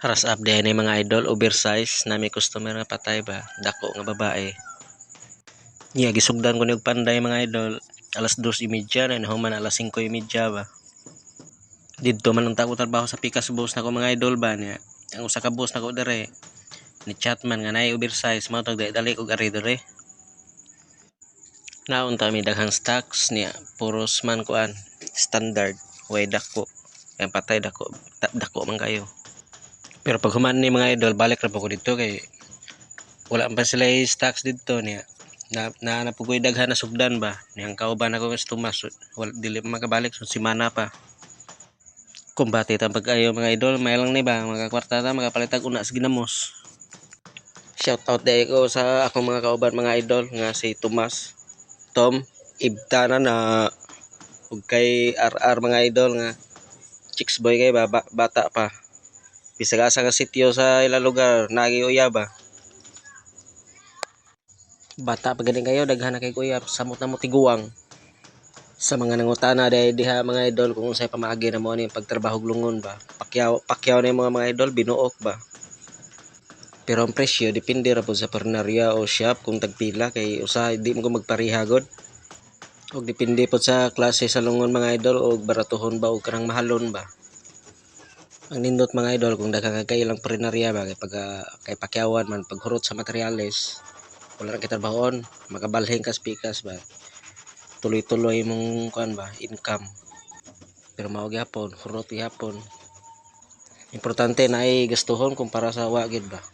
Haras up din ni mga idol, oversize na may customer nga patay ba, dako nga babae. Niya gisugdan ko ni og panday mga idol, alas 2:30 na nahuman alas 5:30 ba. Didto man ang tako trabaho sa pikas boss nako mga idol ba niya. Ang usa ka boss nako dire ni chatman nga nay oversize mao tag dali og ari dire. Naon ta mi daghang stocks niya, puros man kuan standard, way dako. Ang patay dako man kayo. Pero pag human ni mga idol, balik ra po ko dito kay wala pa sila stocks dito niya. Na napugoy daghan na sugdan ba. Niyang kauban ako sa Tomas, wala dili pa makabalik so semana pa. Kumbati ta pag-ayo mga idol, may lang ni ba mga kwarta ta makapalitag una sa ginamos. Shout out day ko sa akong mga kauban mga idol nga si Tomas, Tom, Ibtana na ug kay RR mga idol nga chicks boy kay bata pa. Bisag asa nga sityo sa ilang lugar nagi uyab ba. Bata pa ganing kayo daghan na kay uyab samot na mo tiguang. Sa mga nangutana dahil diha mga idol kung unsay pamaagi na mo ni pagtrabaho lungon ba. Pakyaw na yung mga idol binuok ba. Pero ang presyo depende ra po sa pernarya o shop kung tagpila kay usa di mo magpareha god. Og depende po sa klase sa lungon mga idol og baratuhon ba o kanang mahalon ba. Ang nindot mga idol kung daghang kay ilang pernarya ba kay pakyawan man paghurot sa materyales wala ra kay trabahon makabalhin kas pikas ba. Tuloy-tuloy mong kuan ba income pero mao gyapon hurot gyapon importante na ay gastuhon kumpara sa wa gid ba.